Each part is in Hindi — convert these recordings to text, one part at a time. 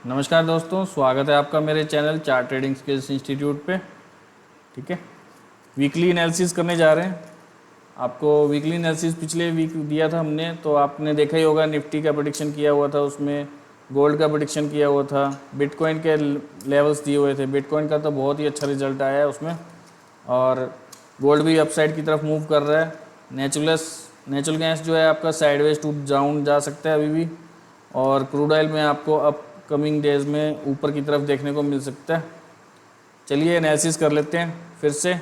नमस्कार दोस्तों, स्वागत है आपका मेरे channel chart trading skills institute पे। ठीक है, वीकली एनालिसिस करने जा रहे हैं। आपको वीकली एनालिसिस पिछले वीक दिया था हमने, तो आपने देखा ही होगा। निफ्टी का प्रेडिक्शन किया हुआ था, उसमें गोल्ड का प्रेडिक्शन किया हुआ था, बिटकॉइन के लेवल्स दिए हुए थे। बिटकॉइन का तो बहुत ही अच्छा रिजल्ट आया है उसमें, और गोल्ड भी अपसाइड की तरफ मूव कर रहा है। नेचुरल गैस जो है आपका साइडवेज टू डाउन जा सकता है अभी भी, और क्रूड ऑयल में आपको अपकमिंग डेज में ऊपर की तरफ देखने को मिल सकता है। चलिए एनालिसिस कर लेते हैं फिर से।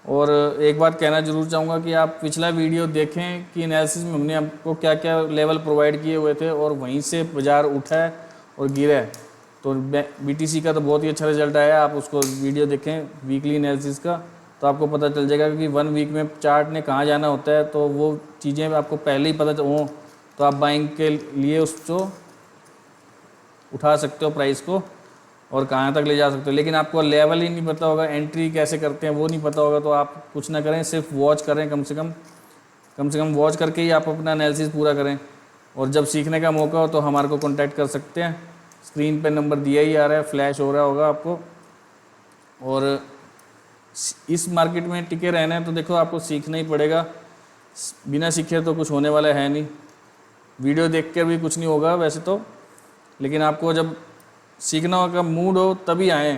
और एक बात कहना जरूर चाहूँगा कि आप पिछला वीडियो देखें कि एनालिसिस में हमने आपको क्या क्या लेवल प्रोवाइड किए हुए थे, और वहीं से बाज़ार उठा है और गिरा है। तो बीटीसी का तो बहुत ही अच्छा रिजल्ट आया। आप उसको वीडियो देखें वीकली एनालिसिस का, तो आपको पता चल जाएगा कि 1 वीक में चार्ट ने कहाँ जाना होता है। तो वो चीज़ें आपको पहले ही पता हो, तो आप बाइंग के लिए उसको उठा सकते हो प्राइस को, और कहाँ तक ले जा सकते हो। लेकिन आपको लेवल ही नहीं पता होगा, एंट्री कैसे करते हैं वो नहीं पता होगा, तो आप कुछ ना करें, सिर्फ वॉच करें। कम से कम वॉच करके ही आप अपना एनालिसिस पूरा करें। और जब सीखने का मौका हो तो हमारे को कांटेक्ट कर सकते हैं। स्क्रीन पे नंबर दिया ही आ रहा है, फ्लैश हो रहा होगा आपको। और इस मार्केट में टिके रहना है तो देखो, आपको सीखना ही पड़ेगा। बिना सीखे तो कुछ होने वाला है नहीं। वीडियो देख कर भी कुछ नहीं होगा वैसे तो, लेकिन आपको जब सीखना का मूड हो तभी आएँ,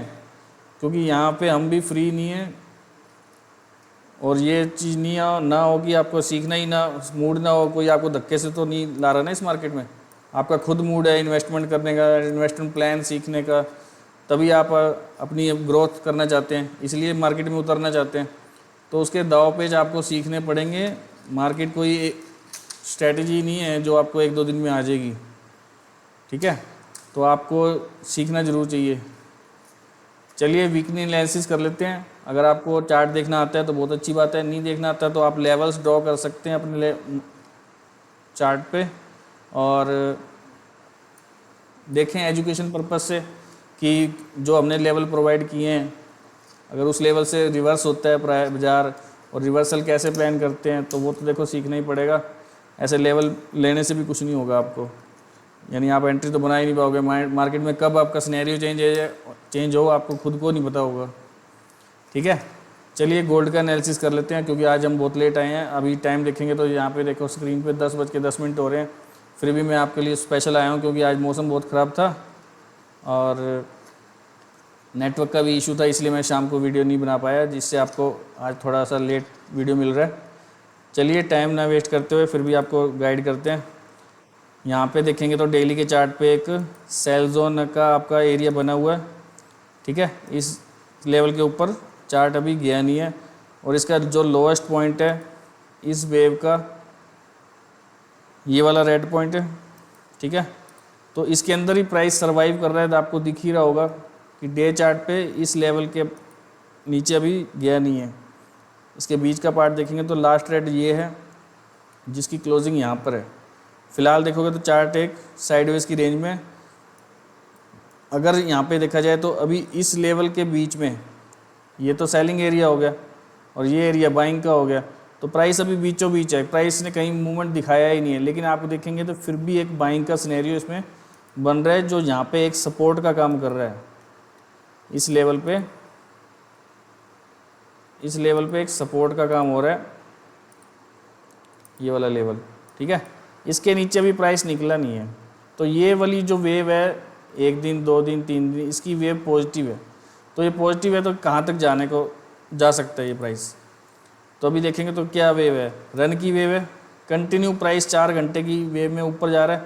क्योंकि यहाँ पे हम भी फ्री नहीं हैं। और ये चीज़ नहीं ना हो कि आपको सीखना ही ना मूड ना हो, कोई आपको धक्के से तो नहीं ला रहा ना इस मार्केट में। आपका खुद मूड है इन्वेस्टमेंट करने का, इन्वेस्टमेंट प्लान सीखने का, तभी आप अपनी ग्रोथ करना चाहते हैं, इसलिए मार्केट में उतरना चाहते हैं। तो उसके दाव पेच आपको सीखने पड़ेंगे। मार्केट कोई स्ट्रैटेजी नहीं है जो आपको 1-2 दिन में आ जाएगी। ठीक है, तो आपको सीखना ज़रूर चाहिए। चलिए वीकली एनालिसिस कर लेते हैं। अगर आपको चार्ट देखना आता है तो बहुत अच्छी बात है, नहीं देखना आता तो आप लेवल्स ड्रॉ कर सकते हैं अपने चार्ट पे, और देखें एजुकेशन पर्पस से कि जो हमने लेवल प्रोवाइड किए हैं, अगर उस लेवल से रिवर्स होता है बाज़ार, और रिवर्सल कैसे प्लान करते हैं, तो वो तो देखो सीखना ही पड़ेगा। ऐसे लेवल लेने से भी कुछ नहीं होगा आपको, यानी आप एंट्री तो बना ही नहीं पाओगे। मार्केट में कब आपका सिनेरियो चेंज हो आपको खुद को नहीं पता होगा। ठीक है, चलिए गोल्ड का एनालिसिस कर लेते हैं, क्योंकि आज हम बहुत लेट आए हैं। अभी टाइम देखेंगे तो यहाँ पे देखो स्क्रीन पे 10:10 हो रहे हैं। फिर भी मैं आपके लिए स्पेशल आया हूँ, क्योंकि आज मौसम बहुत ख़राब था और नेटवर्क का भी इशू था, इसलिए मैं शाम को वीडियो नहीं बना पाया, जिससे आपको आज थोड़ा सा लेट वीडियो मिल रहा है। चलिए टाइम ना वेस्ट करते हुए फिर भी आपको गाइड करते हैं। यहाँ पे देखेंगे तो डेली के चार्ट पे एक सेल जोन का आपका एरिया बना हुआ है। ठीक है, इस लेवल के ऊपर चार्ट अभी गया नहीं है, और इसका जो लोएस्ट पॉइंट है इस वेव का, ये वाला रेड पॉइंट है। ठीक है, तो इसके अंदर ही प्राइस सरवाइव कर रहा है। तो आपको दिख ही रहा होगा कि डे चार्ट पे इस लेवल के नीचे अभी गया नहीं है। इसके बीच का पार्ट देखेंगे तो लास्ट रेड ये है, जिसकी क्लोजिंग यहाँ पर है। फिलहाल देखोगे तो चार्ट एक साइडवेज की रेंज में। अगर यहाँ पे देखा जाए तो अभी इस लेवल के बीच में ये तो सेलिंग एरिया हो गया, और ये एरिया बाइंग का हो गया। तो प्राइस अभी बीचों बीच है, प्राइस ने कहीं मूवमेंट दिखाया ही नहीं है। लेकिन आप देखेंगे तो फिर भी एक बाइंग का सिनेरियो इसमें बन रहा है, जो यहाँ पे एक सपोर्ट का काम कर रहा है। इस लेवल पे एक सपोर्ट का काम हो रहा है, ये वाला लेवल। ठीक है, इसके नीचे भी प्राइस निकला नहीं है। तो ये वाली जो वेव है, 1 दिन 2 दिन 3 दिन, इसकी वेव पॉजिटिव है। तो ये पॉजिटिव है तो कहाँ तक जाने को जा सकता है ये प्राइस। तो अभी देखेंगे तो क्या वेव है, रन की वेव है। कंटिन्यू प्राइस 4 घंटे की वेव में ऊपर जा रहा है।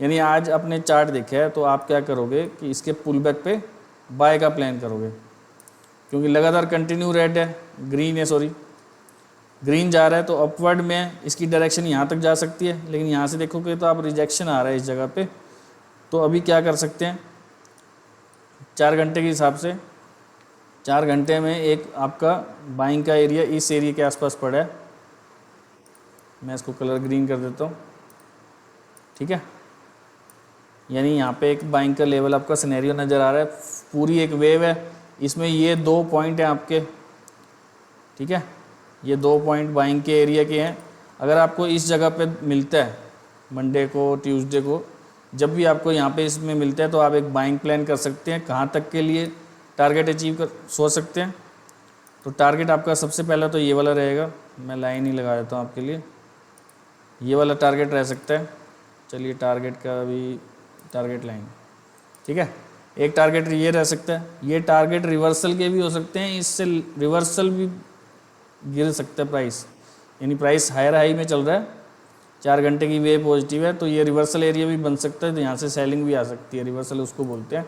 यानी आज अपने चार्ट देखा है तो आप क्या करोगे कि इसके पुल बैक पे बाय का प्लान करोगे, क्योंकि लगातार कंटिन्यू रेड है, ग्रीन जा रहा है। तो अपवर्ड में इसकी डायरेक्शन यहाँ तक जा सकती है, लेकिन यहाँ से देखोगे तो आप रिजेक्शन आ रहा है इस जगह पे। तो अभी क्या कर सकते हैं, 4 घंटे के हिसाब से 4 घंटे में एक आपका बाइंग का एरिया इस एरिया के आसपास पड़ा है। मैं इसको कलर ग्रीन कर देता हूँ। ठीक है, यानी यहाँ पे एक बाइंग का लेवल आपका सिनेरियो नज़र आ रहा है। पूरी एक वेव है, इसमें ये 2 पॉइंट हैं आपके। ठीक है, ये 2 पॉइंट बाइंग के एरिया के हैं। अगर आपको इस जगह पे मिलता है मंडे को, ट्यूसडे को, जब भी आपको यहाँ पे इसमें मिलता है तो आप एक बाइंग प्लान कर सकते हैं, कहाँ तक के लिए टारगेट अचीव कर सोच सकते हैं। तो टारगेट आपका सबसे पहला तो ये वाला रहेगा, मैं लाइन ही लगा देता हूँ आपके लिए, ये वाला टारगेट रह सकता है। चलिए टारगेट का भी टारगेट लाइन, ठीक है, एक टारगेट ये रह सकता है। ये टारगेट रिवर्सल के भी हो सकते हैं, इससे रिवर्सल भी गिर सकता है प्राइस, यानी प्राइस हायर हाई में चल रहा है, 4 घंटे की वे पॉजिटिव है तो ये रिवर्सल एरिया भी बन सकता है, तो यहाँ से सेलिंग भी आ सकती है, रिवर्सल उसको बोलते हैं।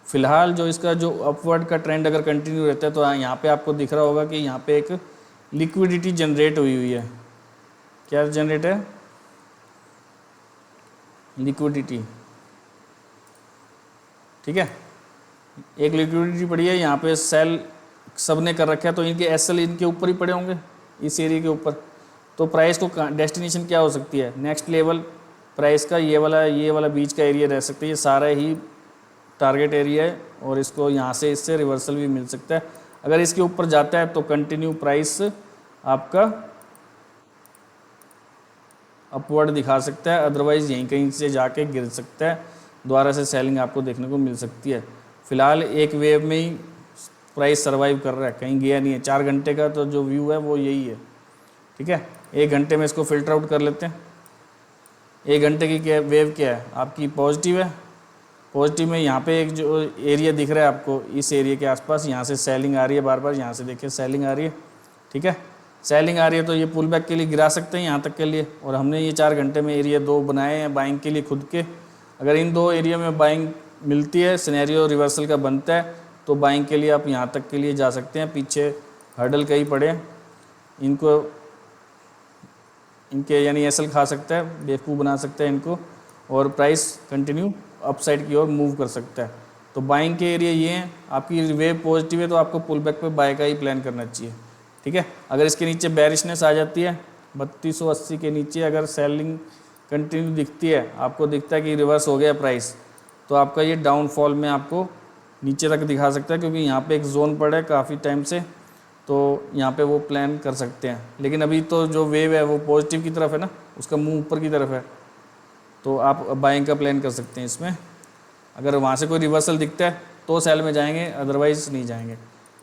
फिलहाल जो इसका जो अपवर्ड का ट्रेंड अगर कंटिन्यू रहता है तो यहाँ पे आपको दिख रहा होगा कि यहाँ पे एक लिक्विडिटी जनरेट हुई है। क्या जनरेट है? लिक्विडिटी, ठीक है, एक लिक्विडिटी पड़ी है यहाँ पे, सेल सब ने कर रखा है तो इनके एसएल इनके ऊपर ही पड़े होंगे, इस एरिया के ऊपर। तो प्राइस को डेस्टिनेशन क्या हो सकती है, नेक्स्ट लेवल प्राइस का ये वाला बीच का एरिया रह सकता है, ये सारा ही टारगेट एरिया है और इसको यहाँ से इससे रिवर्सल भी मिल सकता है। अगर इसके ऊपर जाता है तो कंटिन्यू प्राइस आपका अपवर्ड दिखा सकता है, अदरवाइज़ यहीं कहीं से जाके गिर सकता है, दोबारा से सेलिंग आपको देखने को मिल सकती है। फिलहाल एक वेव में ही प्राइस सर्वाइव कर रहा है, कहीं गया नहीं है। 4 घंटे का तो जो व्यू है वो यही है, ठीक है। 1 घंटे में इसको फिल्टर आउट कर लेते हैं। 1 घंटे की क्या वेव क्या है आपकी, पॉजिटिव है। पॉजिटिव में यहाँ पे एक जो एरिया दिख रहा है आपको, इस एरिया के आसपास यहाँ से सेलिंग आ रही है, बार बार यहाँ से देखिए सेलिंग आ रही है, ठीक है। सेलिंग आ रही है तो ये पुल बैक के लिए गिरा सकते हैं यहाँ तक के लिए, और हमने ये 4 घंटे में एरिया 2 बनाए हैं बाइंग के लिए खुद के। अगर इन 2 एरिया में बाइंग मिलती है, सिनेरियो रिवर्सल का बनता है, तो बाइंग के लिए आप यहाँ तक के लिए जा सकते हैं। पीछे हर्डल कहीं पड़े, इनको इनके यानी एसएल खा सकता है, बेवकूफ़ बना सकता है इनको, और प्राइस कंटिन्यू अपसाइड की ओर मूव कर सकता है। तो बाइंग के एरिया ये हैं। आपकी वेव पॉजिटिव है तो आपको पुल बैक पे बाय का ही प्लान करना चाहिए, ठीक है। अगर इसके नीचे बेरिशनेस आ जाती है 3280 के नीचे, अगर सेलिंग कंटिन्यू दिखती है, आपको दिखता है कि रिवर्स हो गया प्राइस, तो आपका ये डाउनफॉल में आपको नीचे तक दिखा सकता है, क्योंकि यहाँ पे एक जोन पड़ा है काफ़ी टाइम से, तो यहाँ पे वो प्लान कर सकते हैं। लेकिन अभी तो जो वेव है वो पॉजिटिव की तरफ है ना, उसका मुंह ऊपर की तरफ है, तो आप बाइंग का प्लान कर सकते हैं इसमें। अगर वहाँ से कोई रिवर्सल दिखता है तो सेल में जाएंगे, अदरवाइज़ नहीं जाएंगे,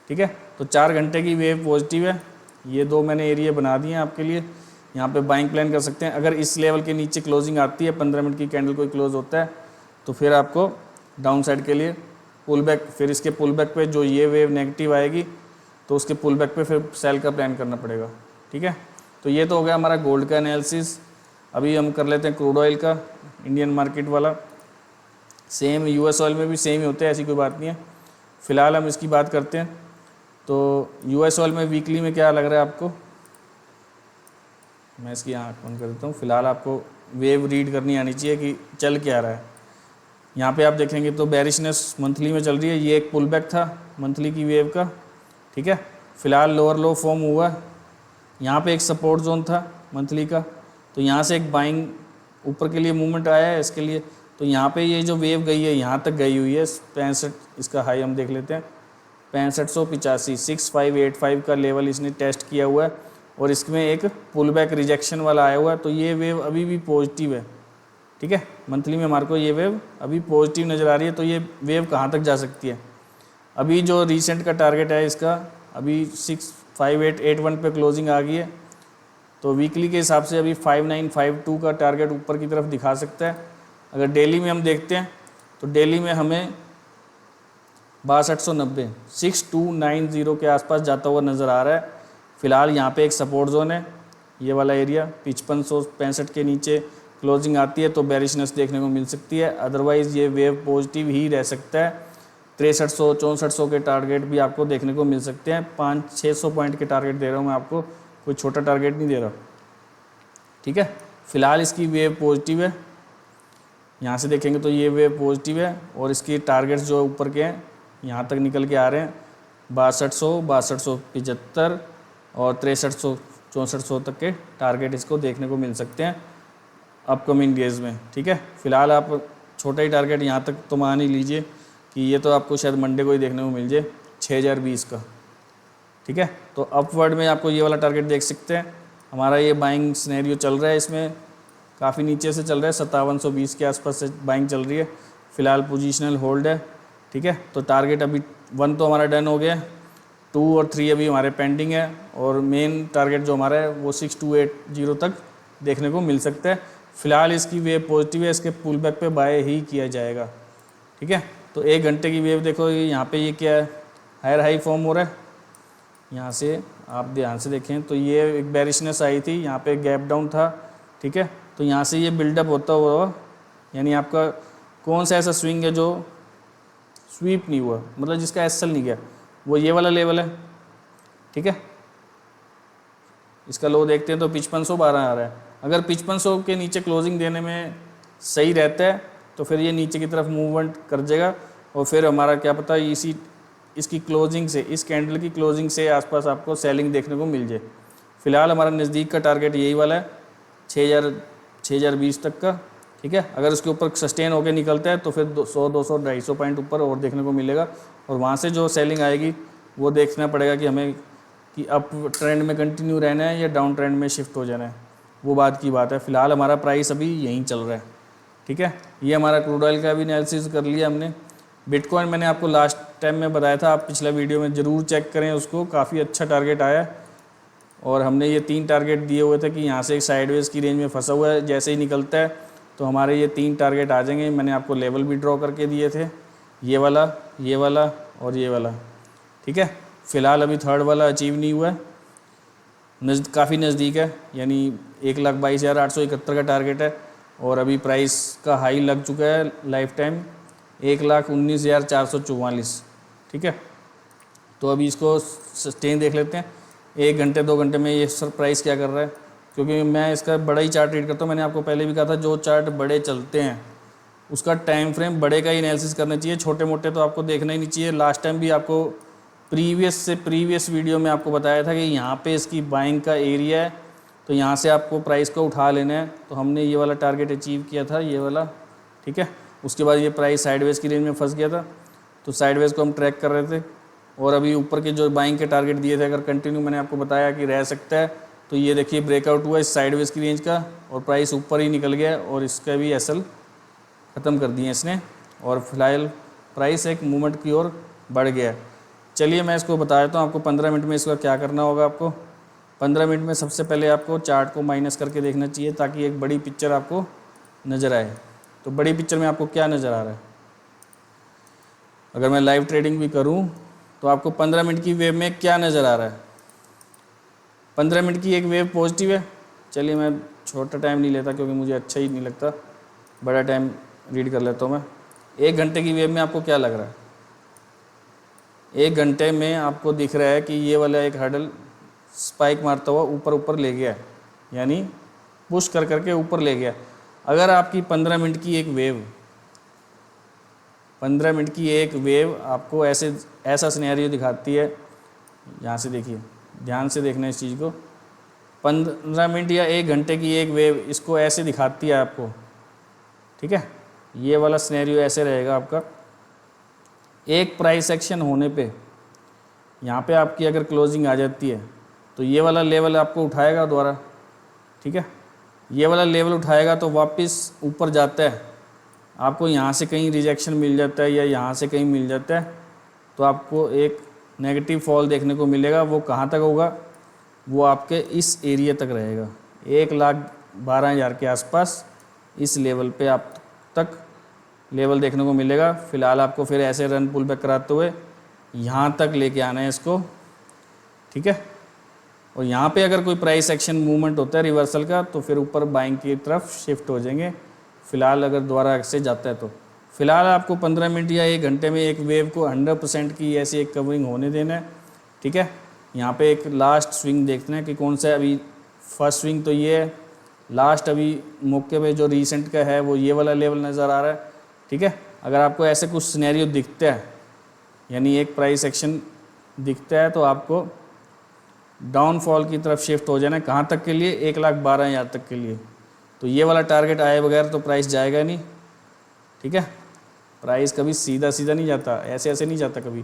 ठीक है। तो 4 घंटे की वेव पॉजिटिव है, ये 2 मैंने एरिया बना दिए हैं आपके लिए, यहाँ पे बाइंग प्लान कर सकते हैं। अगर इस लेवल के नीचे क्लोजिंग आती है, 15 मिनट की कैंडल कोई क्लोज होता है, तो फिर आपको डाउन साइड के लिए पुल बैक, फिर इसके पुल बैक पे जो ये वेव नेगेटिव आएगी तो उसके पुल बैक पे फिर सेल का प्लान करना पड़ेगा, ठीक है। तो ये तो हो गया हमारा गोल्ड का एनालिसिस। अभी हम कर लेते हैं क्रूड ऑयल का, इंडियन मार्केट वाला। सेम यूएस ऑयल में भी सेम ही होता है, ऐसी कोई बात नहीं है। फ़िलहाल हम इसकी बात करते हैं। तो यूएस ऑयल में वीकली में क्या लग रहा है आपको, मैं इसकी आँख बंद कर देता हूँ। फ़िलहाल आपको वेव रीड करनी आनी चाहिए कि चल क्या रहा है। यहाँ पे आप देखेंगे तो बेरिशनेस मंथली में चल रही है, ये एक पुल बैक था मंथली की वेव का, ठीक है। फ़िलहाल लोअर लो फॉर्म हुआ, यहाँ पे एक सपोर्ट जोन था मंथली का, तो यहाँ से एक बाइंग ऊपर के लिए मूवमेंट आया है इसके लिए। तो यहाँ पे ये जो वेव गई है यहाँ तक गई हुई है 65, इसका हाई हम देख लेते हैं 6585, 6585 का लेवल इसने टेस्ट किया हुआ है, और इसमें एक पुल बैक रिजेक्शन वाला आया हुआ है। तो ये वेव अभी भी पॉजिटिव है, ठीक है। मंथली में हमारे को ये वेव अभी पॉजिटिव नज़र आ रही है। तो ये वेव कहाँ तक जा सकती है, अभी जो रिसेंट का टारगेट है इसका अभी 65881 पे क्लोजिंग आ गई है, तो वीकली के हिसाब से अभी 5952 का टारगेट ऊपर की तरफ दिखा सकता है। अगर डेली में हम देखते हैं तो डेली में हमें 6290 6290 के आसपास जाता हुआ नज़र आ रहा है। फ़िलहाल यहाँ पे एक सपोर्ट जोन है, ये वाला एरिया 5565 के नीचे क्लोजिंग आती है तो बेरिशनेस देखने को मिल सकती है, अदरवाइज़ ये वेव पॉजिटिव ही रह सकता है। 6300 6400 के टारगेट भी आपको देखने को मिल सकते हैं। 500-600 पॉइंट के टारगेट दे रहा हूँ मैं आपको, कोई छोटा टारगेट नहीं दे रहा, ठीक है। फ़िलहाल इसकी वेव पॉजिटिव है, यहाँ से देखेंगे तो ये वेव पॉजिटिव है, और इसकी टारगेट्स जो ऊपर के हैं यहाँ तक निकल के आ रहे हैं 6200 6275 और 6300 6400 तक के टारगेट इसको देखने को मिल सकते हैं अपकमिंग डेज में, ठीक है। फ़िलहाल आप छोटा ही टारगेट यहाँ तक तो मान ही लीजिए कि ये तो आपको शायद मंडे को ही देखने को मिल जाए 6020 का, ठीक है। तो अपवर्ड में आपको ये वाला टारगेट देख सकते हैं। हमारा ये बाइंग सिनेरियो चल रहा है, इसमें काफ़ी नीचे से चल रहा है, 5720 के आसपास से बाइंग चल रही है। फ़िलहाल पोजीशनल होल्ड है, ठीक है। तो टारगेट अभी 1 तो हमारा डन हो गया, 2 और 3 अभी हमारे पेंडिंग है, और मेन टारगेट जो हमारा है वो 6280 तक देखने को मिल सकता है। फ़िलहाल इसकी वेव पॉजिटिव है, इसके पुल बैक पे बाय ही किया जाएगा, ठीक है। तो 1 घंटे की वेव देखो, यहाँ पे ये क्या है, हायर हाई फॉर्म हो रहा है। यहाँ से आप ध्यान से देखें तो ये एक बेरिशनेस आई थी, यहाँ पे गैप डाउन था, ठीक है। तो यहाँ से ये बिल्डअप होता हुआ, यानी आपका कौन सा ऐसा स्विंग है जो स्वीप नहीं हुआ, मतलब जिसका एसएल नहीं गया, वो ये वाला लेवल है, ठीक है। इसका लो देखते हैं तो 5512 आ रहा है। अगर 5500 के नीचे क्लोजिंग देने में सही रहता है तो फिर ये नीचे की तरफ मूवमेंट कर जाएगा, और फिर हमारा क्या पता इसकी क्लोजिंग से, इस कैंडल की क्लोजिंग से आसपास आपको सेलिंग देखने को मिल जाए। फ़िलहाल हमारा नज़दीक का टारगेट यही वाला है, 6020 तक का, ठीक है। अगर उसके ऊपर सस्टेन होकर निकलता है तो फिर 100 200 250 पॉइंट ऊपर और देखने को मिलेगा, और वहाँ से जो सेलिंग आएगी वो देखना पड़ेगा कि हमें कि अप ट्रेंड में कंटिन्यू रहना है या डाउन ट्रेंड में शिफ्ट हो जाना है, वो बात की बात है। फ़िलहाल हमारा प्राइस अभी यहीं चल रहा है, ठीक है। ये हमारा क्रूड ऑयल का भी एनालिसिस कर लिया हमने। बिटकॉइन मैंने आपको लास्ट टाइम में बताया था, आप पिछला वीडियो में ज़रूर चेक करें उसको, काफ़ी अच्छा टारगेट आया, और हमने ये 3 टारगेट दिए हुए थे कि यहाँ से एक साइडवेज की रेंज में फंसा हुआ है, जैसे ही निकलता है तो हमारे ये 3 टारगेट आ जाएंगे। मैंने आपको लेवल भी ड्रॉ करके दिए थे, ये वाला और ये वाला, ठीक है। फ़िलहाल अभी 3rd वाला अचीव नहीं हुआ है, काफ़ी नज़दीक है, यानी 1,22,871 का टारगेट है, और अभी प्राइस का हाई लग चुका है लाइफ टाइम 1,19,444, ठीक है। तो अभी इसको सस्टेन देख लेते हैं 1 घंटे 2 घंटे में ये सर प्राइस क्या कर रहा है, क्योंकि मैं इसका बड़ा ही चार्ट रीड करता हूँ। मैंने आपको पहले भी कहा था, जो चार्ट बड़े चलते हैं उसका टाइम फ्रेम बड़े का ही एनालिसिस करना चाहिए, छोटे मोटे तो आपको देखना ही नहीं चाहिए। लास्ट टाइम भी आपको प्रीवियस वीडियो में आपको बताया था कि यहाँ पे इसकी बाइंग का एरिया है, तो यहाँ से आपको प्राइस को उठा लेना है। तो हमने ये वाला टारगेट अचीव किया था, ये वाला, ठीक है। उसके बाद ये प्राइस साइडवेज की रेंज में फंस गया था, तो साइडवेज को हम ट्रैक कर रहे थे, और अभी ऊपर के जो बाइंग के टारगेट दिए थे, अगर कंटिन्यू मैंने आपको बताया कि रह सकता है, तो ये देखिए ब्रेकआउट हुआ इस साइडवेज की रेंज का, और प्राइस ऊपर ही निकल गया, और इसका भी एसएल ख़त्म कर दिए इसने, और फिलहाल प्राइस एक मूवमेंट की ओर बढ़ गया है। चलिए मैं इसको बता देता हूँ आपको 15 मिनट में इसका क्या करना होगा। आपको 15 मिनट में सबसे पहले आपको चार्ट को माइनस करके देखना चाहिए, ताकि एक बड़ी पिक्चर आपको नज़र आए। तो बड़ी पिक्चर में आपको क्या नज़र आ रहा है, अगर मैं लाइव ट्रेडिंग भी करूँ तो आपको 15 मिनट की वेव में क्या नज़र आ रहा है। 15 मिनट की एक वेव पॉजिटिव है। चलिए मैं छोटा टाइम नहीं लेता, क्योंकि मुझे अच्छा ही नहीं लगता, बड़ा टाइम रीड कर लेता हूँ मैं। 1 घंटे की वेव में आपको क्या लग रहा है, 1 घंटे में आपको दिख रहा है कि ये वाला एक हर्डल स्पाइक मारता हुआ ऊपर ले गया, यानी पुश कर करके ऊपर ले गया। अगर आपकी 15 मिनट की एक वेव 15 मिनट की एक वेव आपको ऐसा सिनेरियो दिखाती है, यहाँ से देखिए, ध्यान से देखना इस चीज़ को, 15 मिनट या 1 घंटे की एक वेव इसको ऐसे दिखाती है आपको, ठीक है। ये वाला सिनेरियो ऐसे रहेगा आपका। एक प्राइस एक्शन होने पे यहाँ पे आपकी अगर क्लोजिंग आ जाती है तो ये वाला लेवल आपको उठाएगा दोबारा, ठीक है। ये वाला लेवल उठाएगा तो वापस ऊपर जाता है, आपको यहाँ से कहीं रिजेक्शन मिल जाता है या यहाँ से कहीं मिल जाता है, तो आपको एक नेगेटिव फॉल देखने को मिलेगा। वो कहाँ तक होगा, वो आपके इस एरिया तक रहेगा, 1,12,000 के आसपास इस लेवल पे आप तक लेवल देखने को मिलेगा। फ़िलहाल आपको फिर ऐसे रन पुल बैक कराते हुए यहाँ तक लेके आना है इसको, ठीक है। और यहाँ पे अगर कोई प्राइस एक्शन मूवमेंट होता है रिवर्सल का, तो फिर ऊपर बाइंग की तरफ शिफ्ट हो जाएंगे। फ़िलहाल अगर दोबारा से जाता है तो फ़िलहाल आपको 15 मिनट या 1 घंटे में एक वेव को 100% की ऐसी एक कवरिंग होने देना है, ठीक है। यहाँ पे एक लास्ट स्विंग देखते हैं कि कौन सा है। अभी फर्स्ट स्विंग तो ये है, लास्ट अभी मौके पे जो रीसेंट का है वो ये वाला लेवल नज़र आ रहा है, ठीक है। अगर आपको ऐसे कुछ सिनेरियो दिखता है, यानी एक प्राइस एक्शन दिखता है, तो आपको डाउनफॉल की तरफ शिफ्ट हो जाना है। कहाँ तक के लिए, 1,12,000 तक के लिए। तो ये वाला टारगेट आए बगैर तो प्राइस जाएगा नहीं, ठीक है। प्राइस कभी सीधा नहीं जाता, ऐसे नहीं जाता कभी,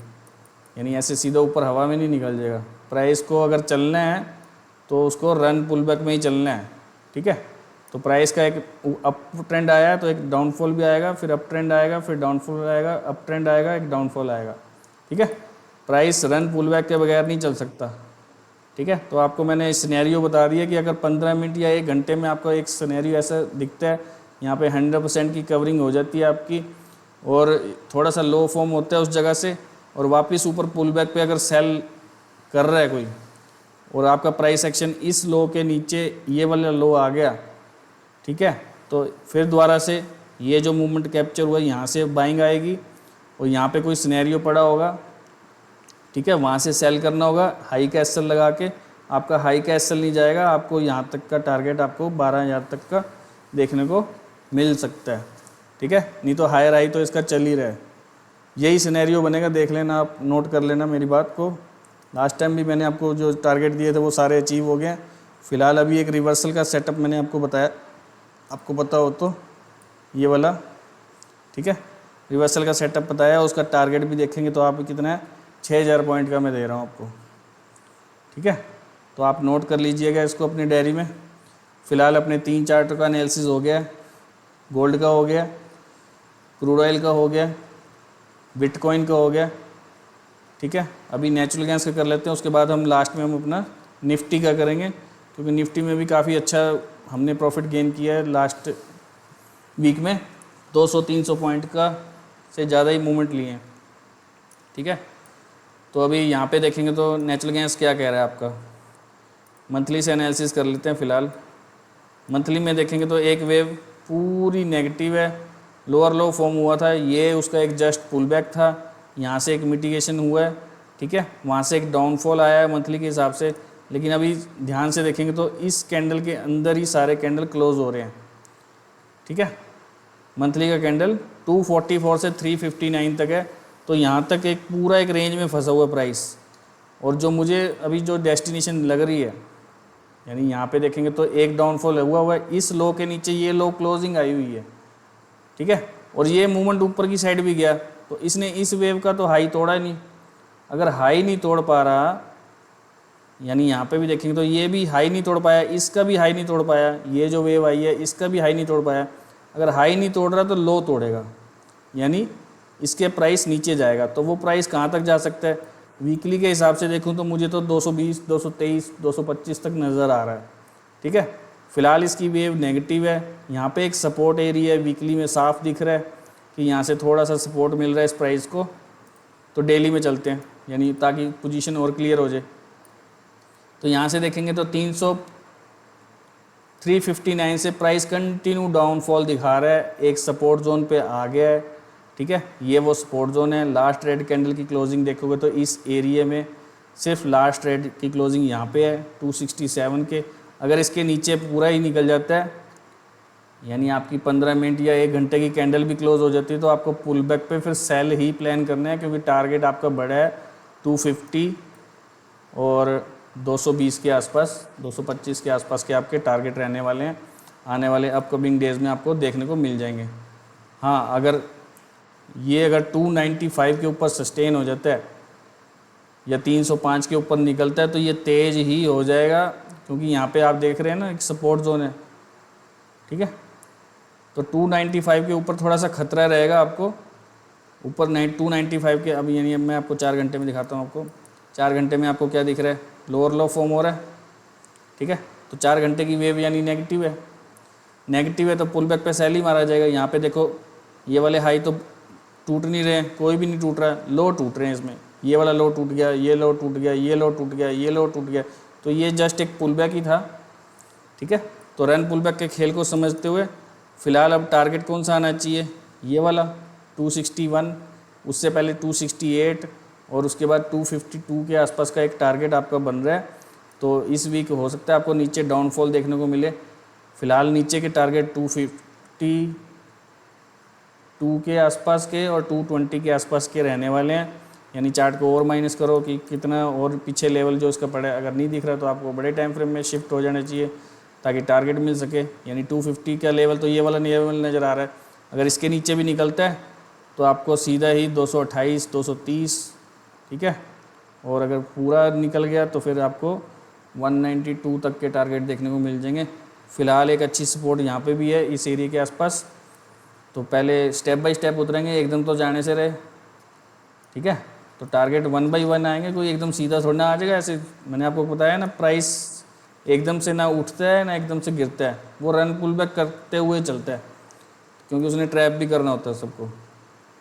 यानी ऐसे सीधा ऊपर हवा में नहीं निकल जाएगा। प्राइस को अगर चलना है तो उसको रन पुल बैक में ही चलना है, ठीक है। तो प्राइस का एक अप ट्रेंड आया तो एक डाउनफॉल भी आएगा, फिर अप ट्रेंड आएगा, फिर डाउनफॉल आएगा, अप ट्रेंड आएगा, एक डाउनफॉल आएगा। ठीक है, प्राइस रन पुल बैक के बगैर नहीं चल सकता। ठीक है, तो आपको मैंने सिनेरियो बता दिया कि अगर 15 मिनट या 1 घंटे में आपको एक सिनेरियो ऐसा दिखता है, यहाँ पे 100% की कवरिंग हो जाती है आपकी, और थोड़ा सा लो फॉर्म होता है उस जगह से, और वापस ऊपर पुल बैक पे अगर सेल कर रहा है कोई, और आपका प्राइस एक्शन इस लो के नीचे ये वाला लो आ गया, ठीक है, तो फिर दोबारा से ये जो मूवमेंट कैप्चर हुआ यहाँ से बाइंग आएगी, और यहाँ पे कोई सिनेरियो पड़ा होगा, ठीक है, वहाँ से सेल करना होगा हाई का एस एल लगा के। आपका हाई का एस एल नहीं जाएगा, आपको यहाँ तक का टारगेट आपको 12,000 तक का देखने को मिल सकता है। ठीक है, नहीं तो हायर आई तो इसका चल ही रहा है। यही सिनेरियो बनेगा, देख लेना, आप नोट कर लेना मेरी बात को। लास्ट टाइम भी मैंने आपको जो टारगेट दिए थे वो सारे अचीव हो गए। फ़िलहाल अभी एक रिवर्सल का सेटअप मैंने आपको बताया, आपको पता हो तो ये वाला, ठीक है, रिवर्सल का सेटअप बताया, उसका टारगेट भी देखेंगे तो आप कितना है, 6,000 पॉइंट का मैं दे रहा हूँ आपको। ठीक है, तो आप नोट कर लीजिएगा इसको अपनी डायरी में। फ़िलहाल अपने 3 चार्टर का एनालिसिस हो गया, गोल्ड का हो गया, क्रूड ऑयल का हो गया, बिटकॉइन का हो गया। ठीक है, अभी नेचुरल गैस का कर लेते हैं, उसके बाद हम लास्ट में हम अपना निफ्टी का करेंगे, क्योंकि निफ्टी में भी काफ़ी अच्छा हमने प्रॉफिट गेन किया है लास्ट वीक में, 200-300 पॉइंट का से ज़्यादा ही मूवमेंट लिए हैं। ठीक है, तो अभी यहाँ पे देखेंगे तो नेचुरल गैस क्या कह रहा है आपका, मंथली से एनालिसिस कर लेते हैं। फ़िलहाल मंथली में देखेंगे तो एक वेव पूरी नेगेटिव है, लोअर लो फॉर्म हुआ था, ये उसका एक जस्ट पुल बैक था, यहाँ से एक मिटिगेशन हुआ है, ठीक है, वहाँ से एक डाउनफॉल आया है मंथली के हिसाब से। लेकिन अभी ध्यान से देखेंगे तो इस कैंडल के अंदर ही सारे कैंडल क्लोज हो रहे हैं। ठीक है, मंथली का कैंडल 244 से 359 तक है, तो यहाँ तक एक पूरा एक रेंज में फंसा हुआ प्राइस। और जो मुझे अभी जो डेस्टिनेशन लग रही है, यानी यहाँ पे देखेंगे तो एक डाउनफॉल हुआ है, इस लो के नीचे ये लो क्लोजिंग आई हुई है। ठीक है, और ये मूवमेंट ऊपर की साइड भी गया, तो इसने इस वेव का तो हाई तोड़ा ही नहीं। अगर हाई नहीं तोड़ पा रहा, यानी यहाँ पे भी देखेंगे तो ये भी हाई नहीं तोड़ पाया, इसका भी हाई नहीं तोड़ पाया, ये जो वेव आई है इसका भी हाई नहीं तोड़ पाया। अगर हाई नहीं तोड़ रहा तो लो तोड़ेगा, यानी इसके प्राइस नीचे जाएगा। तो वो प्राइस कहाँ तक जा सकता है, वीकली के हिसाब से देखूँ तो मुझे तो 220, 223, 225 तक नज़र आ रहा है। ठीक है, फ़िलहाल इसकी वेव नेगेटिव है, यहाँ पे एक सपोर्ट एरिया वीकली में साफ दिख रहा है कि यहाँ से थोड़ा सा सपोर्ट मिल रहा है इस प्राइस को। तो डेली में चलते हैं, यानी ताकि पोजीशन और क्लियर हो जाए। तो यहाँ से देखेंगे तो 359 से प्राइस कंटिन्यू डाउनफॉल दिखा रहा है, एक सपोर्ट जोन पे आ गया है। ठीक है, ये वो सपोर्ट जोन है। लास्ट रेड कैंडल की क्लोजिंग देखोगे तो इस एरिया में सिर्फ लास्ट रेड की क्लोजिंग यहाँ पे है 267 के। अगर इसके नीचे पूरा ही निकल जाता है, यानी आपकी 15 मिनट या 1 घंटे की कैंडल भी क्लोज हो जाती है, तो आपको पुल बैक पे फिर सेल ही प्लान करना है, क्योंकि टारगेट आपका बड़ा है 250 और 220 के आसपास, 225 के आसपास के आपके टारगेट रहने वाले हैं। आने वाले अपकमिंग डेज़ में आपको देखने को मिल जाएंगे। हाँ, अगर 295 के ऊपर सस्टेन हो जाता है या 305 के ऊपर निकलता है तो ये तेज़ ही हो जाएगा, क्योंकि यहाँ पे आप देख रहे हैं ना एक सपोर्ट जोन है। ठीक है, तो 295 के ऊपर थोड़ा सा खतरा रहेगा आपको, ऊपर 295 के। अब यानी अब मैं आपको 4 घंटे में दिखाता हूँ। आपको 4 घंटे में आपको क्या दिख रहा है, लोअर लो फॉर्म हो रहा है। ठीक है, तो 4 घंटे की वेव यानी नेगेटिव है, नेगेटिव है तो पुल बैक पे सेल ही मारा जाएगा। यहाँ पे देखो ये वाले हाई तो टूट नहीं रहे हैं, कोई भी नहीं टूट रहा है, लो टूट रहे हैं इसमें। ये वाला लो टूट गया, ये लो टूट गया, ये लो टूट गया, ये लो टूट गया, तो ये जस्ट एक पुल बैक ही था। ठीक है, तो रन पुल बैक के खेल को समझते हुए फ़िलहाल अब टारगेट कौन सा आना चाहिए, ये वाला 261, उससे पहले 268 और उसके बाद 252 के आसपास का एक टारगेट आपका बन रहा है। तो इस वीक हो सकता है आपको नीचे डाउनफॉल देखने को मिले। फ़िलहाल नीचे के टारगेट 252 के आसपास के और 220 के आसपास के रहने वाले हैं। यानी चार्ट को और माइनस करो कि कितना और पीछे लेवल जो इसका पड़ा है, अगर नहीं दिख रहा तो आपको बड़े टाइम फ्रेम में शिफ्ट हो जाना चाहिए ताकि टारगेट मिल सके। यानी 250 का लेवल तो ये वाला लेवल नज़र आ रहा है, अगर इसके नीचे भी निकलता है तो आपको सीधा ही 228, 230, ठीक है, और अगर पूरा निकल गया तो फिर आपको 192 तक के टारगेट देखने को मिल जाएंगे। फ़िलहाल एक अच्छी सपोर्ट यहाँ पे भी है इस एरिया के आसपास। तो पहले स्टेप बाय स्टेप उतरेंगे, एकदम तो जाने से रहे, ठीक है। तो टारगेट 1 बाय 1 आएंगे, कोई एकदम सीधा थोड़ा ना आ जाएगा। ऐसे मैंने आपको बताया ना, प्राइस एकदम से ना उठता है ना एकदम से गिरता है, वो रन पुल बैक करते हुए चलता है, क्योंकि उसने ट्रैप भी करना होता है सबको,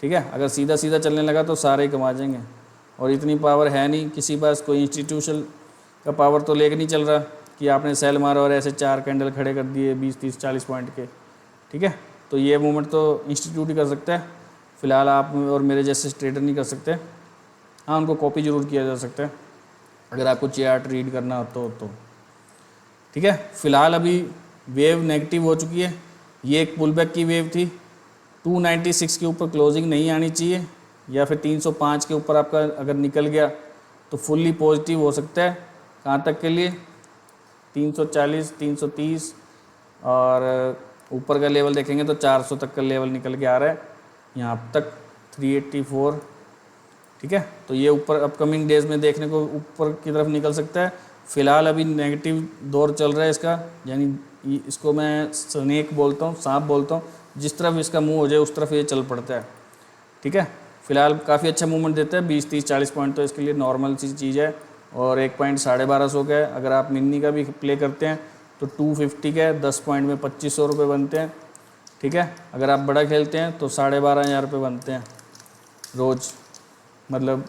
ठीक है। अगर सीधा सीधा चलने लगा तो सारे ही कमा जाएंगे, और इतनी पावर है नहीं किसी पास, कोई इंस्टीट्यूशन का पावर तो लेके नहीं चल रहा कि आपने सेल मारा और ऐसे 4 कैंडल खड़े कर दिए 20 30 40 पॉइंट के, ठीक है। तो ये मूवमेंट तो इंस्टीट्यूट ही कर सकता है, फ़िलहाल आप और मेरे जैसे ट्रेडर नहीं कर सकते। हाँ, उनको कॉपी ज़रूर किया जा सकता है अगर आपको चार्ट रीड करना हो तो, ठीक है। फ़िलहाल अभी वेव नेगेटिव हो चुकी है, ये एक पुल बैक की वेव थी। 296 के ऊपर क्लोजिंग नहीं आनी चाहिए, या फिर 305 के ऊपर आपका अगर निकल गया तो फुल्ली पॉजिटिव हो सकता है। कहाँ तक के लिए? 340 330, और ऊपर का लेवल देखेंगे तो 400 तक का लेवल निकल के आ रहा है यहाँ तक, 384, ठीक है। तो ये ऊपर अपकमिंग डेज में देखने को ऊपर की तरफ निकल सकता है। फ़िलहाल अभी नेगेटिव दौर चल रहा है इसका, यानी इसको मैं स्नेक बोलता हूँ, सांप बोलता हूँ, जिस तरफ इसका मुंह हो जाए उस तरफ ये चल पड़ता है, ठीक है। फ़िलहाल काफ़ी अच्छा मूवमेंट देता है, 20 30 40 पॉइंट तो इसके लिए नॉर्मल सी चीज़ है। और एक पॉइंट 1250 का है। अगर आप मिनी का भी प्ले करते हैं तो 250 का है, 10 पॉइंट में 2500 रुपये बनते हैं, ठीक है। अगर आप बड़ा खेलते हैं तो 12,500 रुपये बनते हैं रोज़, मतलब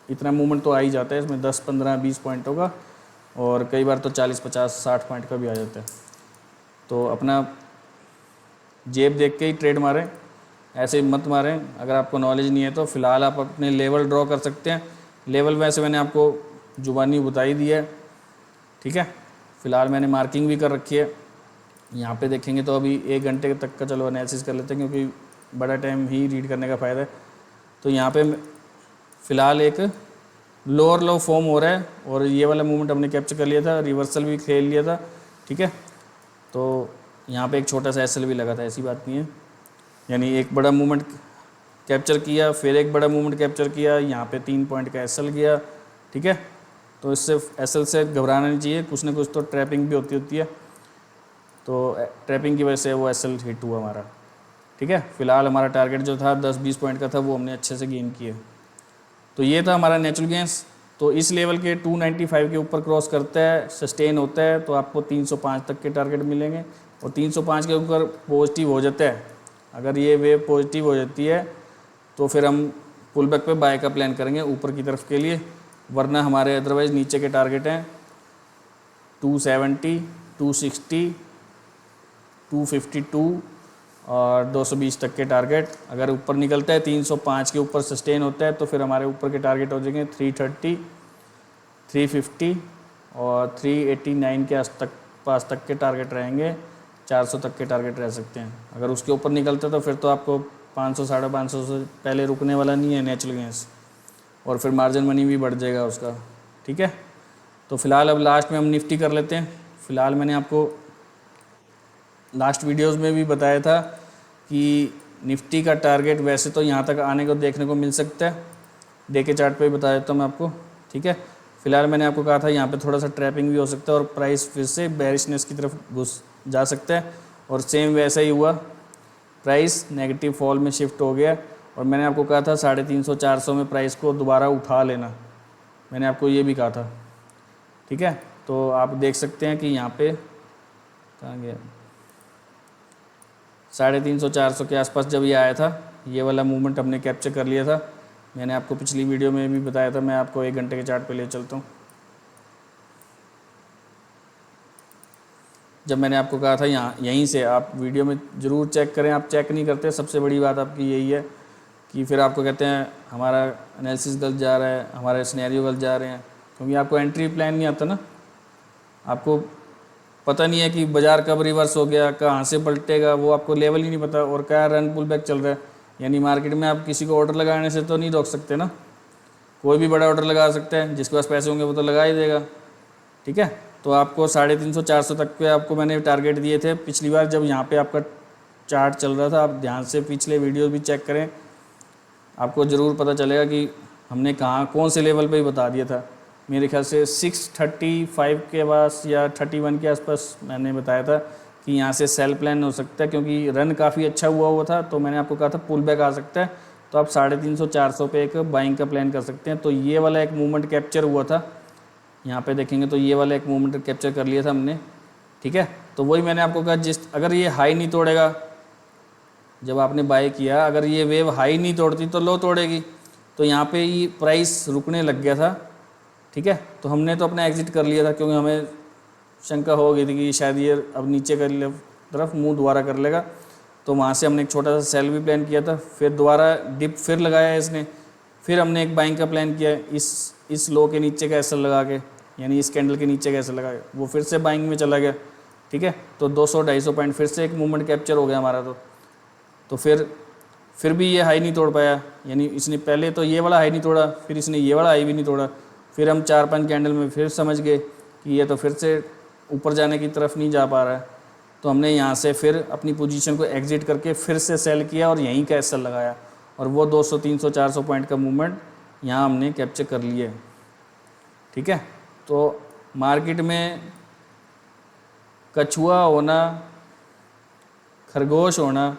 इतना मूवमेंट तो आ ही जाता है इसमें, 10 15 20 पॉइंटों का, और कई बार तो 40 50 60 पॉइंट का भी आ जाता है। तो अपना जेब देख के ही ट्रेड मारें, ऐसे मत मारें। अगर आपको नॉलेज नहीं है तो फ़िलहाल आप अपने लेवल ड्रॉ कर सकते हैं। लेवल वैसे मैंने आपको जुबानी बताई दी है, ठीक है। फ़िलहाल मैंने मार्किंग भी कर रखी है। यहाँ पे देखेंगे तो अभी 1 घंटे तक का चलो एनालिसिस कर लेते हैं, क्योंकि बड़ा टाइम ही रीड करने का फ़ायदा है। तो यहाँ पे फ़िलहाल एक लोअर लो फॉर्म हो रहा है, और ये वाला मूवमेंट हमने कैप्चर कर लिया था, रिवर्सल भी खेल लिया था, ठीक है। तो यहाँ पे एक छोटा सा एसएल भी लगा था, ऐसी बात नहीं है, यानी एक बड़ा मूवमेंट कैप्चर किया, फिर एक बड़ा मूवमेंट कैप्चर किया, यहाँ पे 3 पॉइंट का एसएल गया, ठीक है। तो इससे एसएल से घबराना नहीं चाहिए, कुछ ना कुछ तो ट्रैपिंग भी होती है, तो ट्रैपिंग की वजह से वो एसएल हिट हुआ हमारा, ठीक है। फ़िलहाल हमारा टारगेट जो था 10-20 पॉइंट का था, वो हमने अच्छे से गेन किया। तो ये था हमारा नेचुरल गेंस। तो इस लेवल के 295 के ऊपर क्रॉस करता है, सस्टेन होता है, तो आपको 305 तक के टारगेट मिलेंगे, और 305 के ऊपर पॉजिटिव हो जाता है, अगर ये वेव पॉजिटिव हो जाती है तो फिर हम पुल बैक पे बाय का प्लान करेंगे ऊपर की तरफ के लिए, वरना हमारे अदरवाइज़ नीचे के टारगेट हैं 270, 260, 252 और 220 तक के टारगेट। अगर ऊपर निकलता है 305 के ऊपर सस्टेन होता है तो फिर हमारे ऊपर के टारगेट हो जाएंगे 330, 350 और 389 के पास तक के टारगेट रहेंगे, 400 तक के टारगेट रह सकते हैं। अगर उसके ऊपर निकलता है तो फिर तो आपको 500 550 से पहले रुकने वाला नहीं है नेचुरल गेंस, और फिर मार्जिन मनी भी बढ़ जाएगा उसका, ठीक है। तो फ़िलहाल अब लास्ट में हम निफ्टी कर लेते हैं। फ़िलहाल मैंने आपको लास्ट वीडियोस में भी बताया था कि निफ्टी का टारगेट वैसे तो यहाँ तक आने को देखने को मिल सकता है, डे के चार्ट पे बता देता हूँ मैं आपको, ठीक है। फ़िलहाल मैंने आपको कहा था यहाँ पे थोड़ा सा ट्रैपिंग भी हो सकता है और प्राइस फिर से बेरिशनेस की तरफ घुस जा सकता है, और सेम वैसा ही हुआ, प्राइस नेगेटिव फॉल में शिफ्ट हो गया। और मैंने आपको कहा था 350 400 में प्राइस को दोबारा उठा लेना, मैंने आपको ये भी कहा था, ठीक है। तो आप देख सकते हैं कि यहाँ पे कहाँ गया, 350 400 के आसपास जब ये आया था, ये वाला मूवमेंट हमने कैप्चर कर लिया था। मैंने आपको पिछली वीडियो में भी बताया था, मैं आपको 1 घंटे के चार्ट पे ले चलता हूँ। जब मैंने आपको कहा था यहीं से आप वीडियो में ज़रूर चेक करें, आप चेक नहीं करते, सबसे बड़ी बात आपकी यही है कि फिर आपको कहते हैं हमारा एनालिसिस गलत जा रहा है, हमारे सिनेरियो गलत जा रहे हैं, क्योंकि आपको एंट्री प्लान नहीं आता ना, आपको पता नहीं है कि बाज़ार कब रिवर्स हो गया, कहाँ से पलटेगा, वो आपको लेवल ही नहीं पता, और क्या रन पुल बैक चल रहा है। यानी मार्केट में आप किसी को ऑर्डर लगाने से तो नहीं रोक सकते ना, कोई भी बड़ा ऑर्डर लगा सकता है, जिसके पास पैसे होंगे वो तो लगा ही देगा, ठीक है। तो आपको 350 400 तक के आपको मैंने टारगेट दिए थे पिछली बार जब यहाँ पे आपका चार्ट चल रहा था। आप ध्यान से पिछले वीडियो भी चेक करें, आपको ज़रूर पता चलेगा कि हमने कहाँ कौन से लेवल पे ही बता दिया था। मेरे ख्याल से 635 के पास या 31 के आसपास मैंने बताया था कि यहाँ से सेल प्लान हो सकता है, क्योंकि रन काफ़ी अच्छा हुआ था। तो मैंने आपको कहा था पुल बैक आ सकता है, तो आप 350-400 पे एक बाइंग का प्लान कर सकते हैं। तो ये वाला एक मूवमेंट कैप्चर हुआ था, यहाँ पे देखेंगे तो ये वाला एक मूवमेंट कैप्चर कर लिया था हमने, ठीक है। तो वही मैंने आपको कहा, अगर ये हाई नहीं तोड़ेगा, जब आपने बाय किया, अगर ये वेव हाई नहीं तोड़ती तो लो तोड़ेगी। तो यहाँ पे ये प्राइस रुकने लग गया था, ठीक है। तो हमने तो अपना एग्जिट कर लिया था, क्योंकि हमें शंका हो गई थी कि शायद ये अब नीचे कर तरफ मुंह दोबारा कर लेगा। तो वहाँ से हमने एक छोटा सा सेल भी प्लान किया था। फिर दोबारा डिप फिर लगाया इसने, फिर हमने एक बाइंग का प्लान किया इस लो के नीचे का एसएल लगा के, यानी इस कैंडल के नीचे का एसएल लगा के, वो फिर से बाइंग में चला गया, ठीक है। तो 200-250 पॉइंट फिर से एक मूवमेंट कैप्चर हो गया हमारा। तो फिर भी ये हाई नहीं तोड़ पाया, यानी इसने पहले तो ये वाला हाई नहीं तोड़ा, फिर इसने ये वाला हाई भी नहीं तोड़ा। फिर हम 4-5 कैंडल में फिर समझ गए कि ये तो फिर से ऊपर जाने की तरफ नहीं जा पा रहा है। तो हमने यहाँ से फिर अपनी पोजीशन को एग्जिट करके फिर से सेल किया और यहीं का एसएल लगाया, और वो 200, 300, 400 पॉइंट का मूवमेंट यहाँ हमने कैप्चर कर लिया, ठीक है। तो मार्केट में कछुआ होना, खरगोश होना,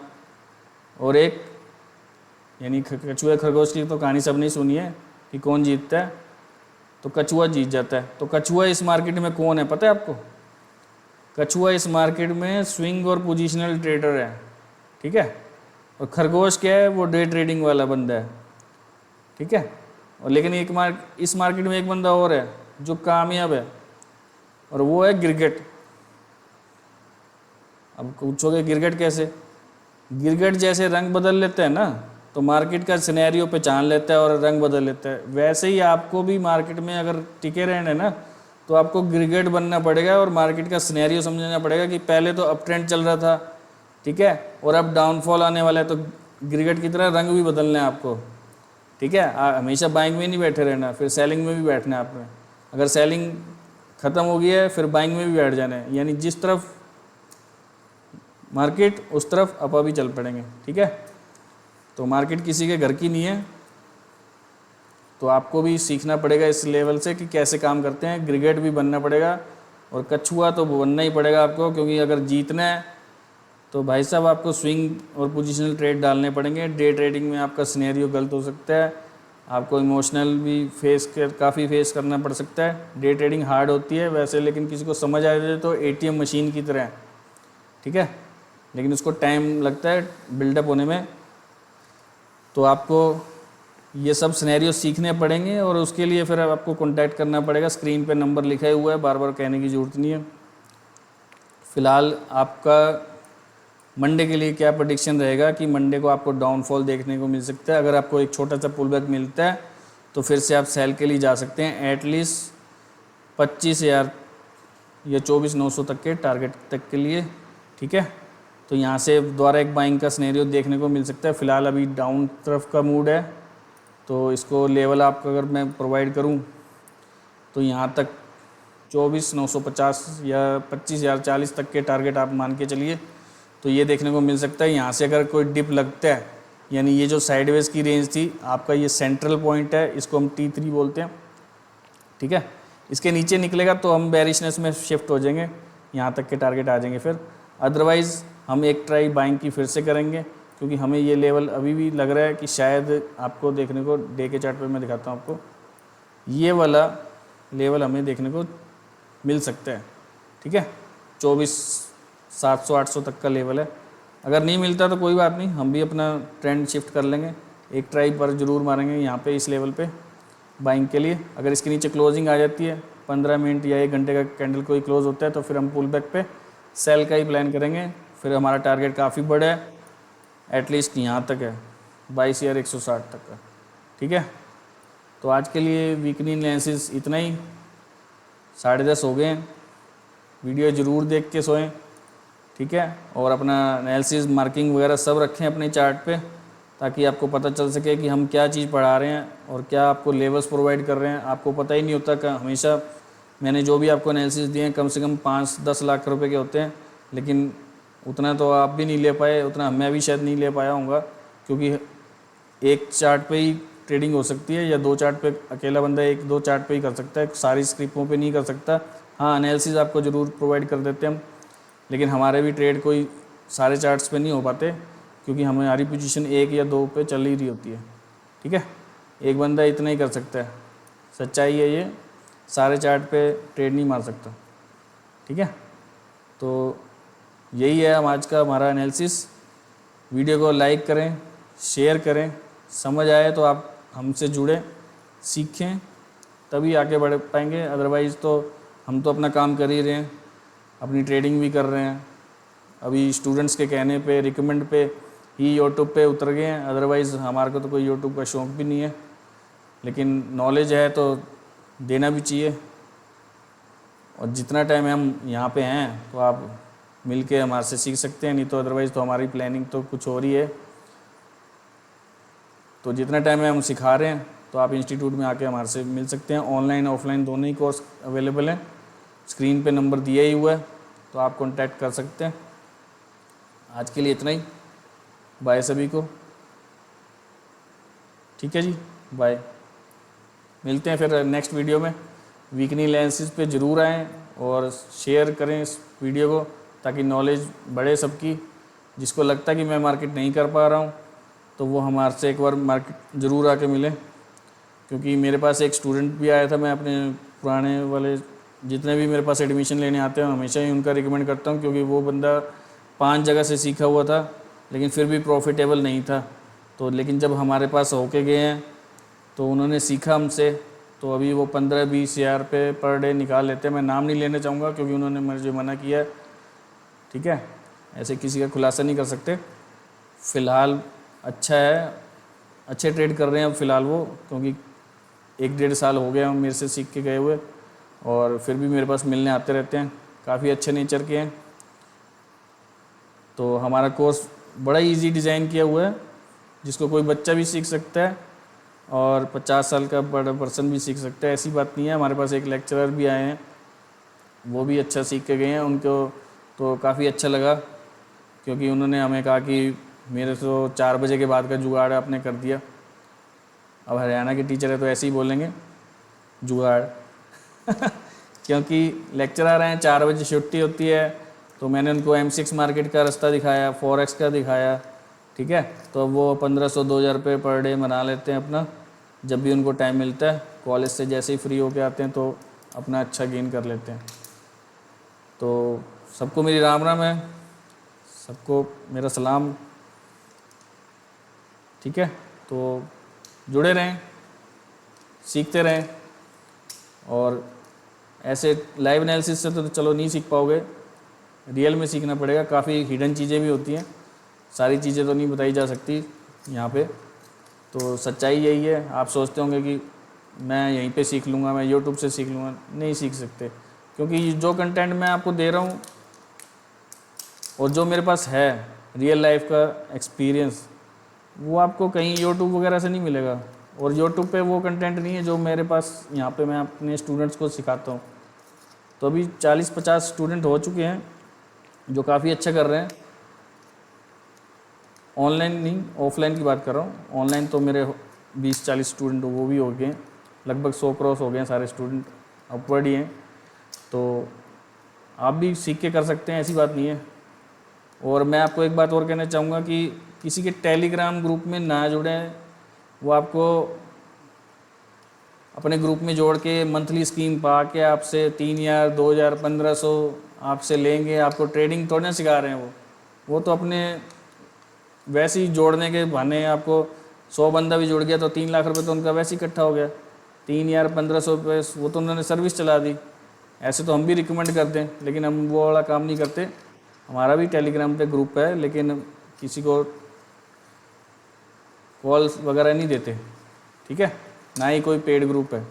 और एक यानी कछुआ खरगोश की तो कहानी सब नहीं सुनी है कि कौन जीतता है, तो कछुआ जीत जाता है। तो कछुआ इस मार्केट में कौन है पता है आपको? कछुआ इस मार्केट में स्विंग और पोजीशनल ट्रेडर है, ठीक है। और खरगोश क्या है? वो डे ट्रेडिंग वाला बंदा है, ठीक है। और लेकिन इस मार्केट में एक बंदा और है जो कामयाब है, और वो है गिरगिट। अब पूछोगे गिरगिट कैसे? गिरगिट जैसे रंग बदल लेते हैं ना, तो मार्केट का सिनेरियो पहचान लेता है और रंग बदल लेता है, वैसे ही आपको भी मार्केट में अगर टिके रहना है ना, तो आपको गिरगिट बनना पड़ेगा और मार्केट का सिनेरियो समझना पड़ेगा कि पहले तो अप ट्रेंड चल रहा था, ठीक है, और अब डाउनफॉल आने वाला है। तो गिरगिट की तरह रंग भी बदलना है आपको, ठीक है। हमेशा बाइंग में नहीं बैठे रहना, फिर सेलिंग में भी बैठना है आपने। अगर सेलिंग ख़त्म हो गई है, फिर बाइंग में भी बैठ जाना है, यानी जिस तरफ मार्केट उस तरफ अपा भी चल पड़ेंगे, ठीक है। तो मार्केट किसी के घर की नहीं है, तो आपको भी सीखना पड़ेगा इस लेवल से कि कैसे काम करते हैं। गिरगिट भी बनना पड़ेगा, और कछुआ तो बनना ही पड़ेगा आपको, क्योंकि अगर जीतना है तो भाई साहब आपको स्विंग और पोजीशनल ट्रेड डालने पड़ेंगे। डे ट्रेडिंग में आपका सिनेरियो गलत हो सकता है, आपको इमोशनल भी काफ़ी फेस करना पड़ सकता है। डे ट्रेडिंग हार्ड होती है वैसे, लेकिन किसी को समझ आ जाए तो ATM मशीन की तरह है, ठीक है, लेकिन उसको टाइम लगता है बिल्डअप होने में। तो आपको ये सब सिनेरियो सीखने पड़ेंगे, और उसके लिए फिर आपको कांटेक्ट करना पड़ेगा। स्क्रीन पे नंबर लिखा हुआ है, बार बार कहने की ज़रूरत नहीं है। फ़िलहाल आपका मंडे के लिए क्या प्रेडिक्शन रहेगा कि मंडे को आपको डाउनफॉल देखने को मिल सकता है। अगर आपको एक छोटा सा पुल बैक मिलता है तो फिर से आप सेल के लिए जा सकते हैं, एटलीस्ट 25,000 या 24,900 तक के टारगेट तक के लिए, ठीक है। तो यहाँ से दोबारा एक बाइंग का सिनेरियो देखने को मिल सकता है। फ़िलहाल अभी डाउन तरफ का मूड है, तो इसको लेवल आपको अगर मैं प्रोवाइड करूँ तो यहाँ तक 24,950 या 25,040 तक के टारगेट आप मान के चलिए, तो ये देखने को मिल सकता है। यहाँ से अगर कोई डिप लगता है, यानी ये जो साइडवेज की रेंज थी आपका, ये सेंट्रल पॉइंट है, इसको हम T3 बोलते हैं, ठीक है। इसके नीचे निकलेगा तो हम बेरिशनेस में शिफ्ट हो जाएंगे, यहाँ तक के टारगेट आ जाएंगे फिर। अदरवाइज़ हम एक ट्राई बाइंग की फिर से करेंगे, क्योंकि हमें ये लेवल अभी भी लग रहा है कि शायद आपको देखने को डे के चार्ट पे मैं दिखाता हूँ आपको, ये वाला लेवल हमें देखने को मिल सकता है, ठीक है। 24,700-800 तक का लेवल है। अगर नहीं मिलता तो कोई बात नहीं, हम भी अपना ट्रेंड शिफ्ट कर लेंगे, एक ट्राई पर ज़रूर मारेंगे यहाँ पे इस लेवल पे बाइंग के लिए। अगर इसके नीचे क्लोजिंग आ जाती है, 15 मिनट या 1 घंटे का कैंडल कोई क्लोज होता है, तो फिर हम पुल बैक पे सेल का ही प्लान करेंगे। फिर हमारा टारगेट काफ़ी बड़ा है, एटलीस्ट यहाँ तक है 22,160 तक का, ठीक है। तो आज के लिए वीकली एनालिसिस इतना ही, 10:30 हो गए हैं। वीडियो ज़रूर देख के सोएं, ठीक है, और अपना एनालिसिस मार्किंग वगैरह सब रखें अपने चार्ट पे, ताकि आपको पता चल सके कि हम क्या चीज़ पढ़ा रहे हैं और क्या आपको लेवल्स प्रोवाइड कर रहे हैं। आपको पता ही नहीं होता कि हमेशा मैंने जो भी आपको एनालिसिस दिए हैं कम से कम 5-10 लाख रुपए के होते हैं, लेकिन उतना तो आप भी नहीं ले पाए, उतना मैं भी शायद नहीं ले पाया हूँगा, क्योंकि एक चार्ट पे ही ट्रेडिंग हो सकती है, या 2 चार्ट पे अकेला बंदा 1-2 चार्ट पे ही कर सकता है, सारी स्क्रिप्टों पे नहीं कर सकता। हाँ, एनालिसिस आपको ज़रूर प्रोवाइड कर देते हैं हम, लेकिन हमारे भी ट्रेड कोई सारे चार्ट्स पे नहीं हो पाते, क्योंकि हमारी पोजीशन 1 या 2 पे चल ही रही होती है। ठीक है, एक बंदा इतना ही कर सकता है, सच्चाई है ये, सारे चार्ट पे ट्रेड नहीं मार सकता। ठीक है, तो यही है हम आज का हमारा एनालिसिस। वीडियो को लाइक करें, शेयर करें, समझ आए तो आप हमसे जुड़ें, सीखें, तभी आगे बढ़ पाएंगे। अदरवाइज़ तो हम तो अपना काम कर ही रहे हैं, अपनी ट्रेडिंग भी कर रहे हैं। अभी स्टूडेंट्स के कहने पे, रिकमेंड पे ही यूट्यूब पे उतर गए हैं, अदरवाइज़ हमारे को तो कोई यूट्यूब का शौक़ भी नहीं है। लेकिन नॉलेज है तो देना भी चाहिए, और जितना टाइम हम यहाँ पे हैं तो आप मिल के हमारे से सीख सकते हैं, नहीं तो अदरवाइज़ तो हमारी प्लानिंग तो कुछ और ही है। तो जितना टाइम है हम सिखा रहे हैं, तो आप इंस्टीट्यूट में आके हमारे से मिल सकते हैं। ऑनलाइन ऑफलाइन दोनों ही कोर्स अवेलेबल हैं, स्क्रीन पे नंबर दिया ही हुआ है, तो आप कांटेक्ट कर सकते हैं। आज के लिए इतना ही, बाय सभी को। ठीक है जी, बाय, मिलते हैं फिर नेक्स्ट वीडियो में। वीकली एनालिसिस पे ज़रूर आएँ और शेयर करें इस वीडियो को, ताकि नॉलेज बढ़े सबकी। जिसको लगता है कि मैं मार्केट नहीं कर पा रहा हूँ, तो वो हमारे से एक बार मार्केट ज़रूर आके मिले। क्योंकि मेरे पास एक स्टूडेंट भी आया था, मैं अपने पुराने वाले जितने भी मेरे पास एडमिशन लेने आते हैं हमेशा ही उनका रिकमेंड करता हूँ, क्योंकि वो बंदा 5 जगह से सीखा हुआ था, लेकिन फिर भी प्रॉफिटेबल नहीं था। तो लेकिन जब हमारे पास होके गए हैं तो उन्होंने सीखा हमसे, तो अभी वो 15-20 हज़ार पे पर डे निकाल लेते हैं। मैं नाम नहीं लेना चाहूँगा, क्योंकि उन्होंने मुझे मना किया। ठीक है, ऐसे किसी का खुलासा नहीं कर सकते। फ़िलहाल अच्छा है, अच्छे ट्रेड कर रहे हैं अब फ़िलहाल वो, क्योंकि 1-1.5 साल हो गया मेरे से सीख के गए हुए, और फिर भी मेरे पास मिलने आते रहते हैं। काफ़ी अच्छे नेचर के हैं। तो हमारा कोर्स बड़ा इजी डिज़ाइन किया हुआ है, जिसको कोई बच्चा भी सीख सकता है और 50 साल का बड़ा पर्सन भी सीख सकता है। ऐसी बात नहीं है। हमारे पास एक लेक्चरर भी आए हैं, वो भी अच्छा सीख के गए हैं। उनको तो काफ़ी अच्छा लगा, क्योंकि उन्होंने हमें कहा कि मेरे तो 4 बजे के बाद का जुगाड़ आपने कर दिया। अब हरियाणा के टीचर है तो ऐसे ही बोलेंगे, जुगाड़ क्योंकि लेक्चरर हैं, 4 बजे छुट्टी होती है, तो मैंने उनको M6 मार्केट का रास्ता दिखाया, फॉरेक्स का दिखाया। ठीक है, तो अब वो 1500-2000 रुपये पर डे बना लेते हैं अपना, जब भी उनको टाइम मिलता है। कॉलेज से जैसे ही फ्री होके आते हैं तो अपना अच्छा गेन कर लेते हैं। तो सबको मेरी राम राम है, सबको मेरा सलाम। ठीक है, तो जुड़े रहें, सीखते रहें, और ऐसे लाइव एनालिसिस से तो चलो नहीं सीख पाओगे, रियल में सीखना पड़ेगा। काफ़ी हिडन चीज़ें भी होती हैं, सारी चीज़ें तो नहीं बताई जा सकती यहाँ पे। तो सच्चाई यही है। आप सोचते होंगे कि मैं यहीं पे सीख लूँगा, मैं यूट्यूब से सीख लूँगा, नहीं सीख सकते, क्योंकि जो कंटेंट मैं आपको दे रहा हूँ और जो मेरे पास है रियल लाइफ का एक्सपीरियंस, वो आपको कहीं यूट्यूब वगैरह से नहीं मिलेगा। और यूट्यूब पे वो कंटेंट नहीं है जो मेरे पास यहाँ पे मैं अपने स्टूडेंट्स को सिखाता हूँ। तो अभी 40-50 स्टूडेंट हो चुके हैं जो काफ़ी अच्छा कर रहे हैं। ऑनलाइन नहीं, ऑफलाइन की बात कर रहा हूँ। ऑनलाइन तो मेरे 20-40 स्टूडेंट वो भी हो गए हैं, लगभग 100 क्रॉस हो गए हैं सारे स्टूडेंट, अपवर्ड ही हैं। तो आप भी सीख के कर सकते हैं, ऐसी बात नहीं है। और मैं आपको एक बात और कहना चाहूँगा कि किसी के टेलीग्राम ग्रुप में ना जुड़ें। वो आपको अपने ग्रुप में जोड़ के मंथली स्कीम पा के आपसे 3000, 2000, 1500 आपसे लेंगे। आपको ट्रेडिंग थोड़ी ना सिखा रहे हैं वो तो अपने वैसे ही जोड़ने के बहाने आपको 100 बंदा भी जुड़ गया तो 3 लाख रुपए तो उनका वैसे ही इकट्ठा हो गया। 3000, 1500 रुपये वो तो उन्होंने सर्विस चला दी। ऐसे तो हम भी रिकमेंड करते हैं, लेकिन हम वो वाला काम नहीं करते। हमारा भी टेलीग्राम पे ग्रुप है, लेकिन किसी को कॉल्स वगैरह नहीं देते। ठीक है, ना ही कोई पेड ग्रुप है,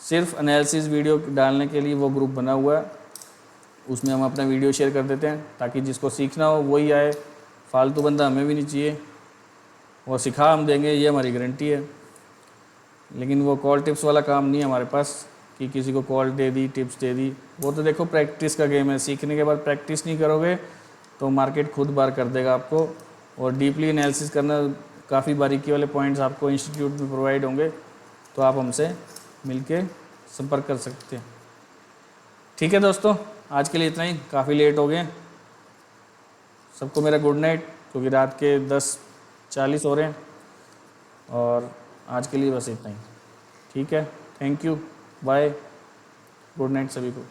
सिर्फ एनालिसिस वीडियो डालने के लिए वो ग्रुप बना हुआ है। उसमें हम अपना वीडियो शेयर कर देते हैं ताकि जिसको सीखना हो वही आए। फालतू बंदा हमें भी नहीं चाहिए, और सिखा हम देंगे, ये हमारी गारंटी है। लेकिन वो कॉल टिप्स वाला काम नहीं है हमारे पास कि किसी को कॉल दे दी, टिप्स दे दी। वो तो देखो प्रैक्टिस का गेम है, सीखने के बाद प्रैक्टिस नहीं करोगे तो मार्केट खुद बार कर देगा आपको। और डीपली एनालिसिस करना, काफ़ी बारीकी वाले पॉइंट्स आपको इंस्टीट्यूट में प्रोवाइड होंगे, तो आप हमसे मिलके संपर्क कर सकते हैं। ठीक है दोस्तों, आज के लिए इतना ही, काफ़ी लेट हो गए। सबको मेरा गुड नाइट, क्योंकि रात के 10:40 हो रहे हैं। और आज के लिए बस इतना ही, ठीक है। Thank you, bye, good night सभी को।